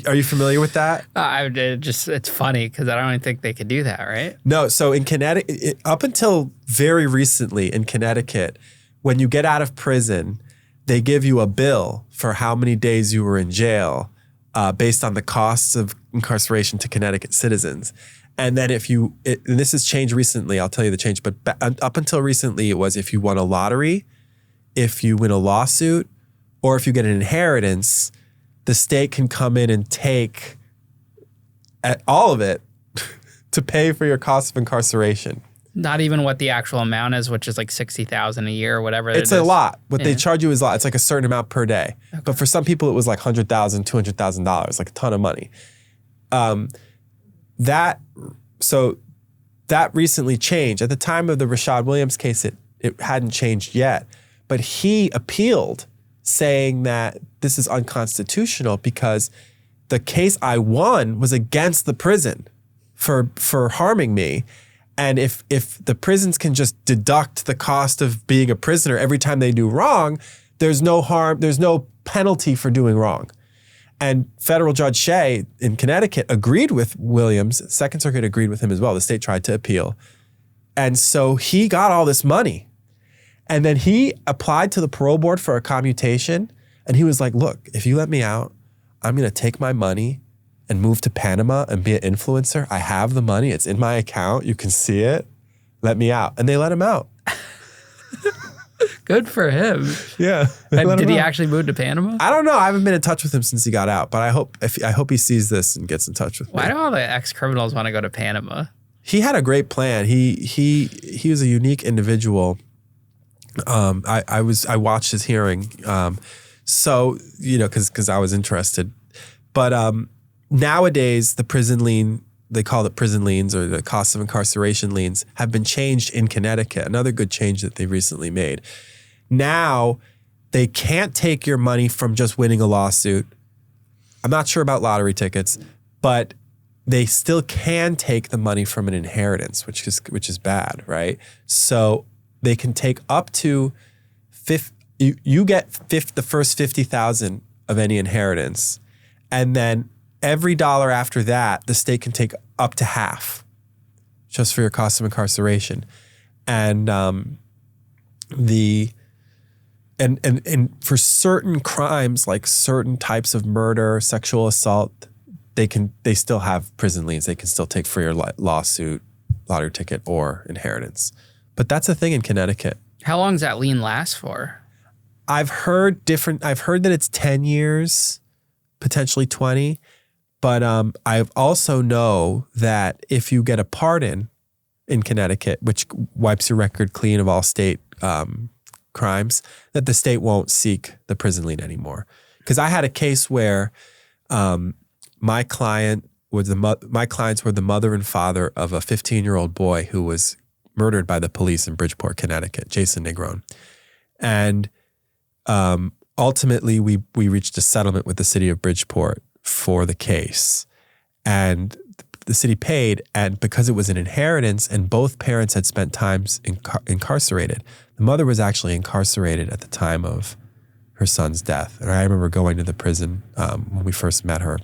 Are you familiar with that? It's funny because I don't even think they could do that, right? No. So in Connecticut, up until very recently in Connecticut, when you get out of prison, they give you a bill for how many days you were in jail based on the costs of incarceration to Connecticut citizens. And then and this has changed recently, I'll tell you the change, but up until recently, it was if you won a lottery, if you win a lawsuit, or if you get an inheritance, the state can come in and take all of it to pay for your cost of incarceration. Not even what the actual amount is, which is like $60,000 a year or whatever. It's a lot. What they charge you is a lot. It's like a certain amount per day. Okay. But for some people, it was like $100,000, $200,000, like a ton of money. That recently changed. At the time of the Rashad Williams case, it hadn't changed yet. But he appealed, saying that this is unconstitutional because the case I won was against the prison for harming me. And if the prisons can just deduct the cost of being a prisoner every time they do wrong, there's no harm, there's no penalty for doing wrong. And federal Judge Shea in Connecticut agreed with Williams. Second Circuit agreed with him as well. The state tried to appeal. And so he got all this money. And then he applied to the parole board for a commutation. And he was like, look, if you let me out, I'm going to take my money and move to Panama and be an influencer. I have the money. It's in my account. You can see it. Let me out. And they let him out. Good for him. Yeah. And did he actually move to Panama? I don't know. I haven't been in touch with him since he got out, but I hope he sees this and gets in touch with me. Why do all the ex-criminals want to go to Panama? He had a great plan. He was a unique individual. I watched his hearing. So, because I was interested. But nowadays, the prison lien, they call it prison liens or the cost of incarceration liens, have been changed in Connecticut. Another good change that they recently made. Now, they can't take your money from just winning a lawsuit. I'm not sure about lottery tickets, but they still can take the money from an inheritance, which is bad, right? So they can take up to you get the first $50,000 of any inheritance, and then every dollar after that, the state can take up to half, just for your cost of incarceration, and and for certain crimes like certain types of murder, sexual assault, they still have prison liens. They can still take for your lawsuit, lottery ticket, or inheritance. But that's a thing in Connecticut. How long does that lien last for? I've heard that it's 10 years, potentially 20. But I also know that if you get a pardon in Connecticut, which wipes your record clean of all state crimes, that the state won't seek the prison lien anymore. Because I had a case where my clients were the mother and father of a 15-year-old boy who was murdered by the police in Bridgeport, Connecticut, Jason Negron. And ultimately, we reached a settlement with the city of Bridgeport for the case. And the city paid, and because it was an inheritance and both parents had spent times incarcerated, the mother was actually incarcerated at the time of her son's death. And I remember going to the prison when we first met her.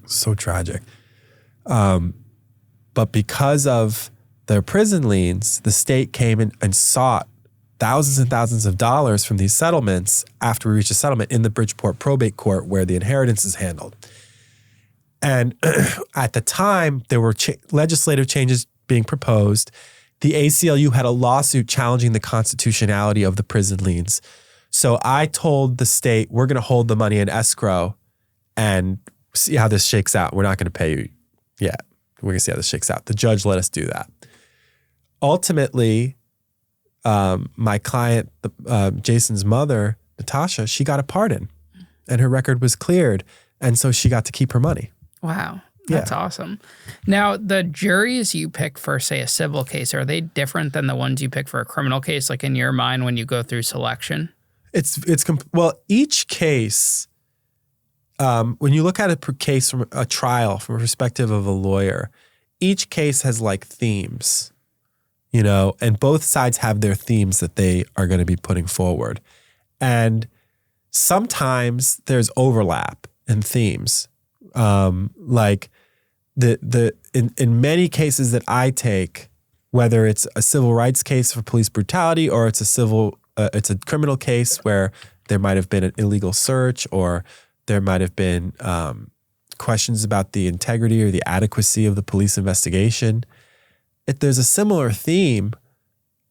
So tragic. But because of their prison liens, the state came in and sought thousands and thousands of dollars from these settlements after we reached a settlement in the Bridgeport probate court where the inheritance is handled. And at the time, there were legislative changes being proposed. The ACLU had a lawsuit challenging the constitutionality of the prison liens. So I told the state, we're going to hold the money in escrow and see how this shakes out. We're not going to pay you yet. We're going to see how this shakes out. The judge let us do that. Ultimately, my client, Jason's mother, Natasha, she got a pardon and her record was cleared. And so she got to keep her money. Wow. That's awesome. Now, the juries you pick for, say, a civil case, are they different than the ones you pick for a criminal case, like in your mind when you go through selection? Well, each case, when you look at a case from a trial from a perspective of a lawyer, each case has like themes, and both sides have their themes that they are going to be putting forward. And sometimes there's overlap in themes. Like in many cases that I take, whether it's a civil rights case for police brutality or it's a criminal case where there might have been an illegal search or there might have been questions about the integrity or the adequacy of the police investigation. There's a similar theme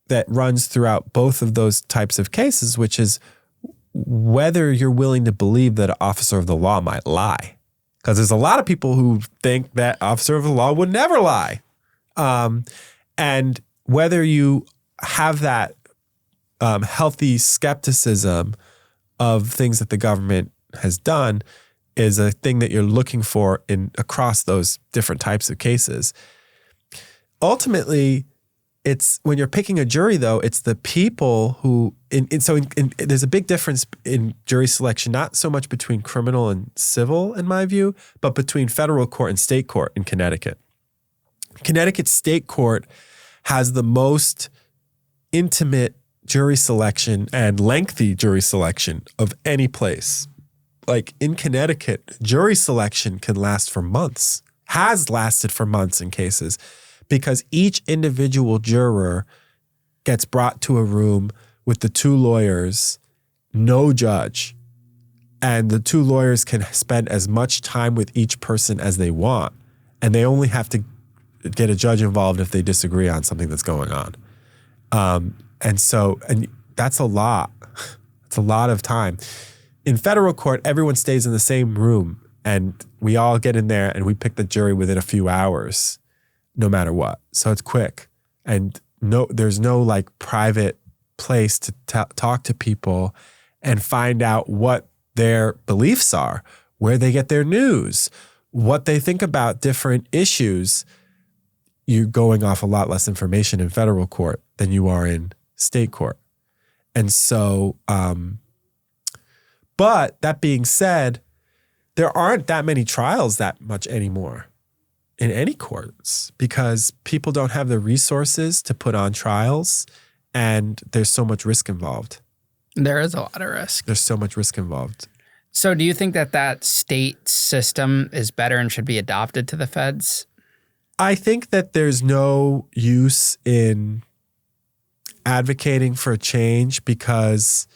that runs throughout both of those types of cases, which is whether you're willing to believe that an officer of the law might lie. Because there's a lot of people who think that officer of the law would never lie. And whether you have that healthy skepticism of things that the government has done is a thing that you're looking for across those different types of cases. Ultimately, it's when you're picking a jury, though, it's the people who, there's a big difference in jury selection, not so much between criminal and civil, in my view, but between federal court and state court in Connecticut. Connecticut state court has the most intimate jury selection and lengthy jury selection of any place. Like in Connecticut, jury selection can last for months, has lasted for months in cases, because each individual juror gets brought to a room with the two lawyers, no judge, and the two lawyers can spend as much time with each person as they want, and they only have to get a judge involved if they disagree on something that's going on. And that's a lot. It's a lot of time. In federal court, everyone stays in the same room, and we all get in there and we pick the jury within a few hours, no matter what. So it's quick. And there's no like private place to talk to people and find out what their beliefs are, where they get their news, what they think about different issues. You're going off a lot less information in federal court than you are in state court. And so, but that being said, there aren't that many trials that much anymore in any courts because people don't have the resources to put on trials and there's so much risk involved. There is a lot of risk. There's so much risk involved. So do you think that state system is better and should be adopted to the feds? I think that there's no use in advocating for a change because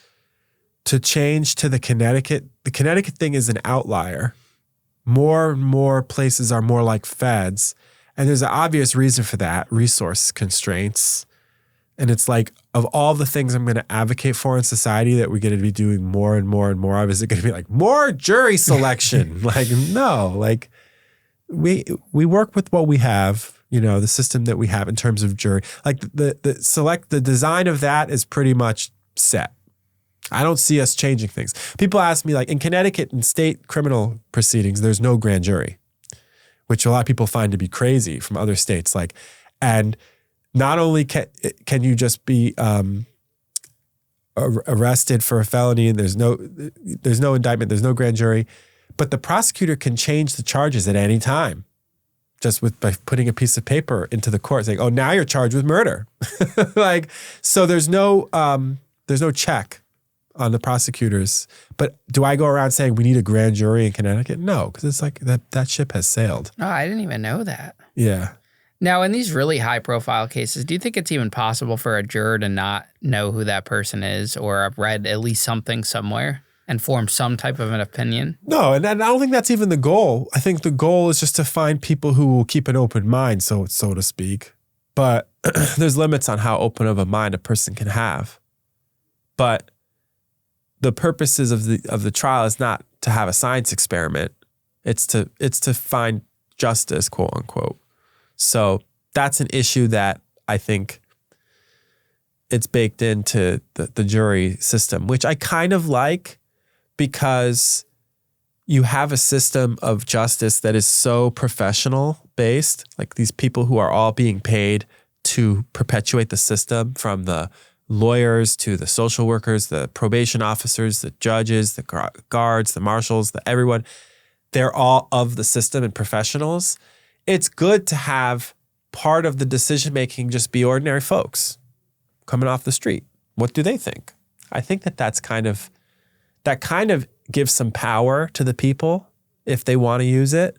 to change to the Connecticut thing is an outlier. More and more places are more like feds. And there's an obvious reason for that, resource constraints. And it's like, of all the things I'm going to advocate for in society that we're going to be doing more and more and more of, is it going to be like more jury selection? Like, no, like we work with what we have, the system that we have in terms of jury. Like the design of that is pretty much set. I don't see us changing things. People ask me, like, in Connecticut, in state criminal proceedings, there's no grand jury, which a lot of people find to be crazy from other states. Like, and not only can you just be arrested for a felony and there's no indictment, there's no grand jury, but the prosecutor can change the charges at any time just by putting a piece of paper into the court saying, oh, now you're charged with murder. Like, so there's no check on the prosecutors. But do I go around saying we need a grand jury in Connecticut? No, because it's like that ship has sailed. Oh, I didn't even know that. Yeah. Now, in these really high-profile cases, do you think it's even possible for a juror to not know who that person is or have read at least something somewhere and form some type of an opinion? No, and I don't think that's even the goal. I think the goal is just to find people who will keep an open mind, so to speak. But there's limits on how open of a mind a person can have. But the purposes of the trial is not to have a science experiment. It's to find justice, quote unquote. So that's an issue that I think it's baked into the jury system, which I kind of like because you have a system of justice that is so professional based, like these people who are all being paid to perpetuate the system, from the lawyers to the social workers, the probation officers, the judges, the guards, the marshals, everyone. They're all of the system and professionals. It's good to have part of the decision-making just be ordinary folks coming off the street. What do they think? I think that kind of gives some power to the people if they want to use it.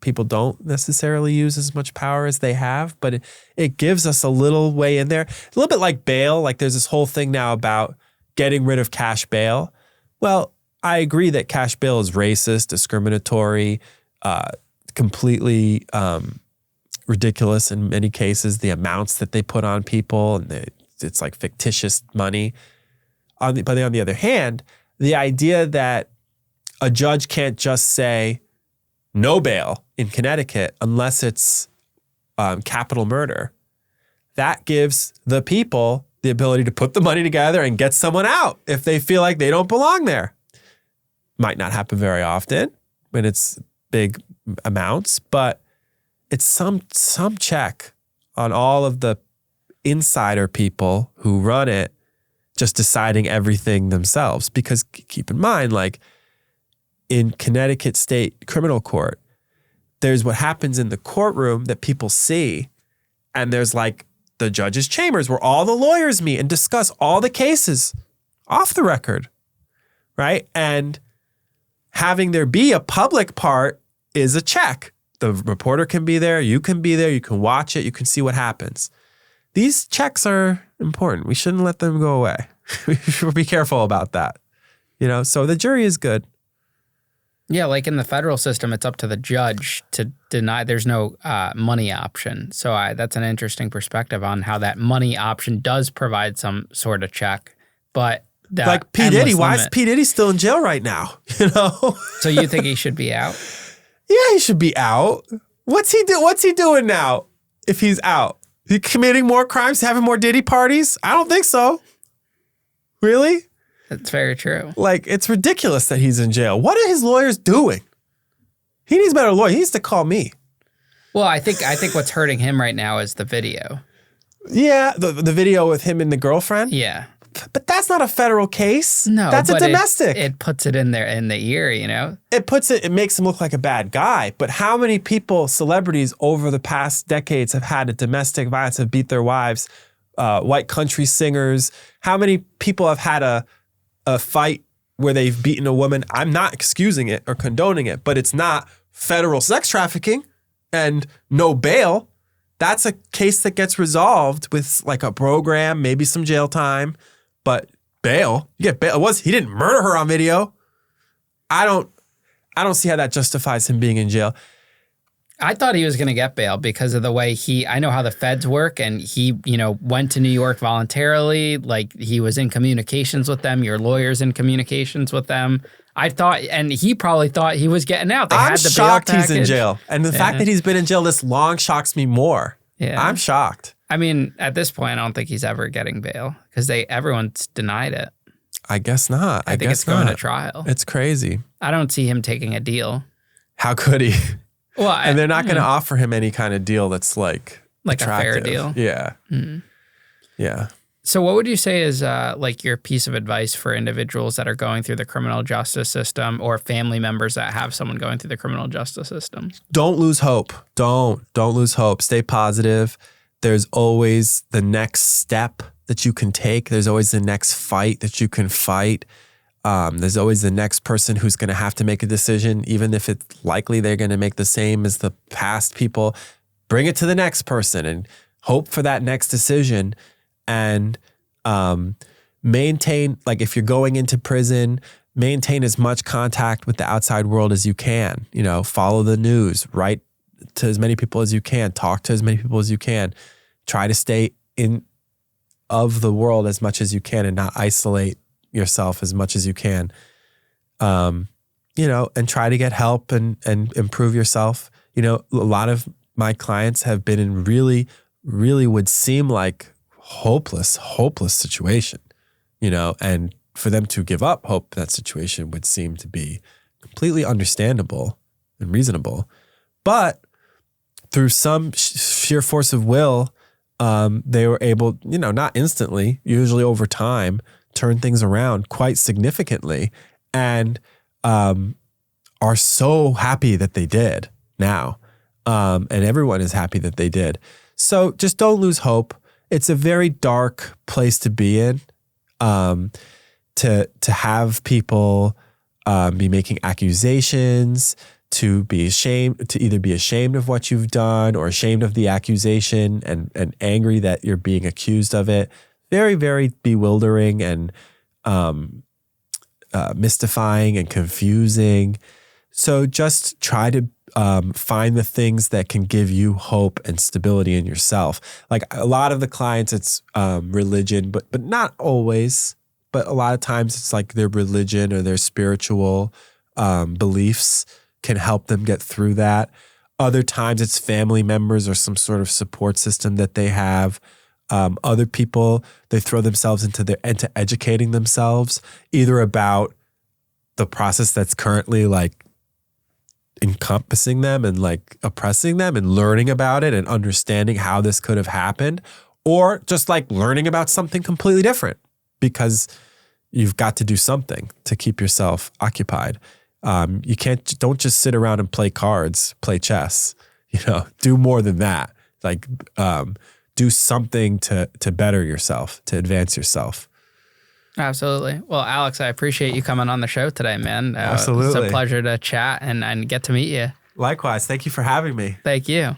People don't necessarily use as much power as they have, but it gives us a little way in there. A little bit like bail. Like there's this whole thing now about getting rid of cash bail. Well, I agree that cash bail is racist, discriminatory, completely ridiculous in many cases, the amounts that they put on people, and it's like fictitious money. But on the other hand, the idea that a judge can't just say no bail in Connecticut unless it's capital murder, that gives the people the ability to put the money together and get someone out if they feel like they don't belong there. Might not happen very often when it's big amounts, but it's some check on all of the insider people who run it just deciding everything themselves. Because keep in mind, like in Connecticut State Criminal Court, there's what happens in the courtroom that people see, and there's like the judge's chambers where all the lawyers meet and discuss all the cases off the record, right? And having there be a public part is a check. The reporter can be there, you can watch it, you can see what happens. These checks are important. We shouldn't let them go away. We should be careful about that. So the jury is good. Yeah, like in the federal system, it's up to the judge to deny. There's no money option. So that's an interesting perspective on how that money option does provide some sort of check. But like P. Diddy, why is P. Diddy still in jail right now? So you think he should be out? Yeah, he should be out. What's he doing now if he's out? He committing more crimes, having more Diddy parties? I don't think so. Really? That's very true. Like, it's ridiculous that he's in jail. What are his lawyers doing? He needs a better lawyer. He needs to call me. Well, I think what's hurting him right now is the video. Yeah, the video with him and the girlfriend? Yeah. But that's not a federal case. No, that's a domestic. It puts it in there in the ear, It makes him look like a bad guy. But how many celebrities over the past decades have had a domestic violence, have beat their wives, white country singers? How many people have had a fight where they've beaten a woman? I'm not excusing it or condoning it, but it's not federal sex trafficking and no bail. That's a case that gets resolved with like a program, maybe some jail time. But bail, you get bail. He didn't murder her on video. I don't see how that justifies him being in jail. I thought he was going to get bail because of the way I know how the feds work, and he, went to New York voluntarily. Like he was in communications with them. Your lawyer's in communications with them. I thought, and he probably thought he was getting out. I'm shocked he's in jail. And the fact that he's been in jail this long shocks me more. Yeah. I'm shocked. I mean, at this point, I don't think he's ever getting bail because everyone's denied it. I guess not. I think it's going to trial. It's crazy. I don't see him taking a deal. How could he? Well, and they're not going to offer him any kind of deal that's like attractive. A fair deal. Yeah. Mm-hmm. Yeah. So what would you say is like your piece of advice for individuals that are going through the criminal justice system or family members that have someone going through the criminal justice system? Don't lose hope. Don't lose hope. Stay positive. There's always the next step that you can take. There's always the next fight that you can fight. There's always the next person who's going to have to make a decision, even if it's likely they're going to make the same as the past people. Bring it to the next person and hope for that next decision. And maintain, like if you're going into prison, maintain as much contact with the outside world as you can. You know, follow the news, write to as many people as you can, talk to as many people as you can. Try to stay in of the world as much as you can and not isolate yourself as much as you can. You know, and try to get help and improve yourself. You know, a lot of my clients have been in really would seem like hopeless situation, you know, and for them to give up hope in that situation would seem to be completely understandable and reasonable. But through some sheer force of will, they were able, you know, not instantly, usually over time, turn things around quite significantly and are so happy that they did now. And everyone is happy that they did. So just don't lose hope. It's a very dark place to be in, to have people be making accusations, to be ashamed, to either be ashamed of what you've done or ashamed of the accusation and angry that you're being accused of it. Very, very bewildering and mystifying and confusing. So just try to find the things that can give you hope and stability in yourself. Like a lot of the clients, it's religion, but not always. But a lot of times it's like their religion or their spiritual beliefs can help them get through that. Other times it's family members or some sort of support system that they have. Other people, they throw themselves into educating themselves, either about the process that's currently like encompassing them and like oppressing them and learning about it and understanding how this could have happened, or just like learning about something completely different because you've got to do something to keep yourself occupied. Don't just sit around and play cards, play chess, you know, do more than that. Like, do something to better yourself, to advance yourself. Absolutely. Well, Alex, I appreciate you coming on the show today, man. Absolutely. It's a pleasure to chat and get to meet you. Likewise. Thank you for having me. Thank you.